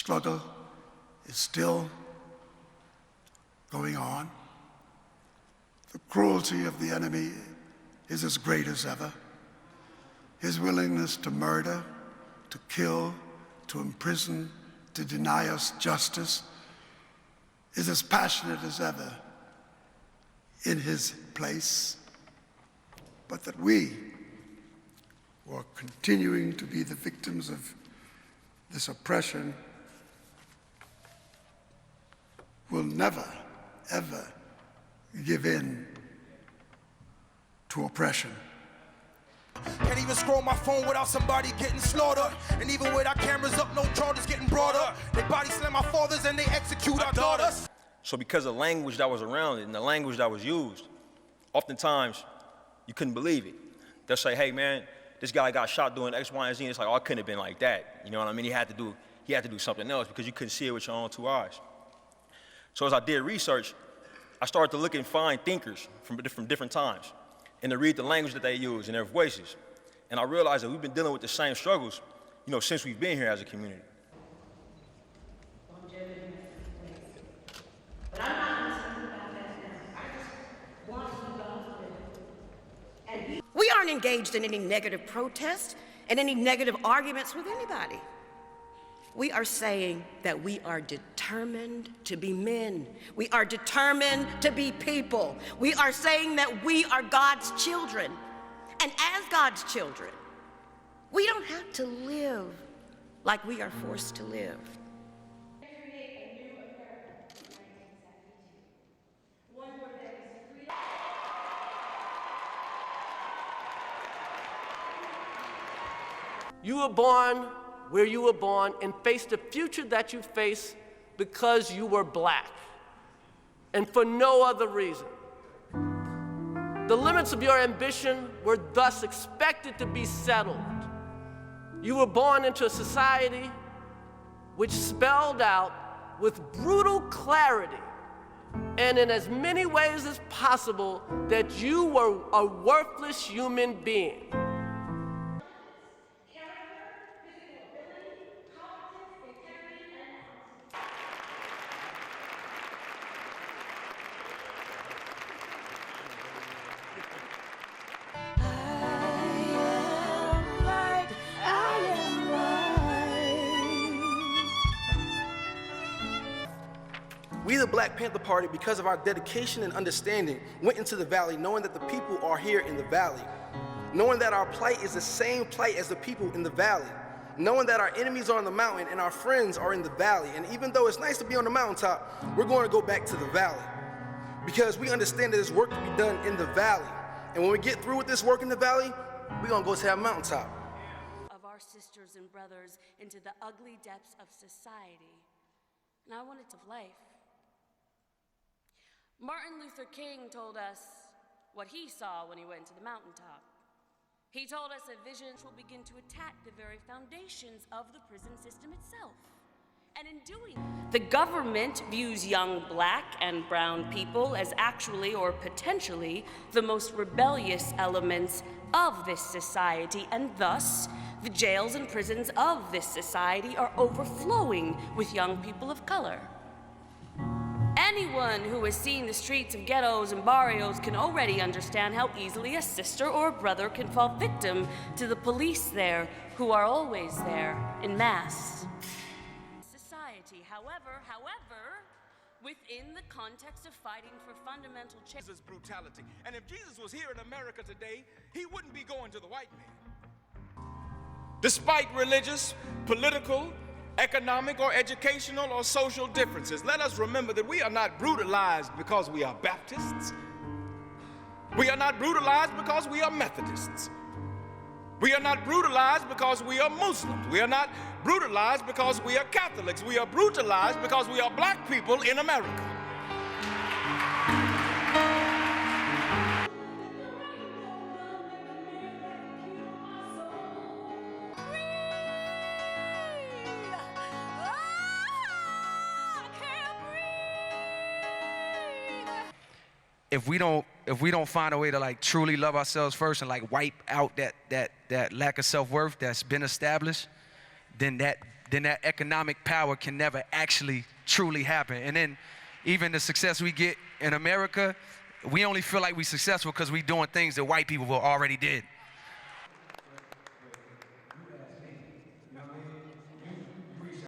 struggle is still going on. The cruelty of the enemy is as great as ever. His willingness to murder, to kill, to imprison, to deny us justice is as passionate as ever in his place. But that we, who are continuing to be the victims of this oppression, will never, ever give in to oppression. Can't even scroll my phone without somebody getting slaughtered. And even with our cameras up, no charges getting brought up. They body slam our fathers and they execute our daughters. So because of the language that was around it and the language that was used, oftentimes you couldn't believe it. They'll say, hey man, this guy got shot doing X, Y, and Z, and it's like, oh, it couldn't have been like that. You know what I mean? He had to do something else because you couldn't see it with your own two eyes. So as I did research, I started to look and find thinkers from different times and to read the language that they use and their voices. And I realized that we've been dealing with the same struggles, since we've been here as a community. But I'm not concerned about that now. I just want to be. We aren't engaged in any negative protest and any negative arguments with anybody. We are saying that we are determined to be men. We are determined to be people. We are saying that we are God's children. And as God's children, we don't have to live like we are forced to live. You were born where you were born and faced the future that you face because you were black, and for no other reason. The limits of your ambition were thus expected to be settled. You were born into a society which spelled out with brutal clarity and in as many ways as possible that you were a worthless human being. We, the Black Panther Party, because of our dedication and understanding, went into the valley knowing that the people are here in the valley, knowing that our plight is the same plight as the people in the valley, knowing that our enemies are on the mountain and our friends are in the valley. And even though it's nice to be on the mountaintop, we're going to go back to the valley because we understand that there's work to be done in the valley. And when we get through with this work in the valley, we're going to go to that mountaintop. Of our sisters and brothers into the ugly depths of society. And I wanted to life. Martin Luther King told us what he saw when he went to the mountaintop. He told us that visions will begin to attack the very foundations of the prison system itself. And in doing that, the government views young black and brown people as actually or potentially the most rebellious elements of this society, and thus the jails and prisons of this society are overflowing with young people of color. Anyone who has seen the streets of ghettos and barrios can already understand how easily a sister or a brother can fall victim to the police there, who are always there in mass. Society, however, within the context of fighting for fundamental change. Jesus' brutality. And if Jesus was here in America today, he wouldn't be going to the white man. Despite religious, political, economic or educational or social differences, let us remember that we are not brutalized because we are Baptists. We are not brutalized because we are Methodists. We are not brutalized because we are Muslims. We are not brutalized because we are Catholics. We are brutalized because we are black people in America. If we don't find a way to like truly love ourselves first and like wipe out that lack of self-worth that's been established, then that then that economic power can never actually truly happen. And then even the success we get in America, we only feel like we're successful because we're doing things that white people already did.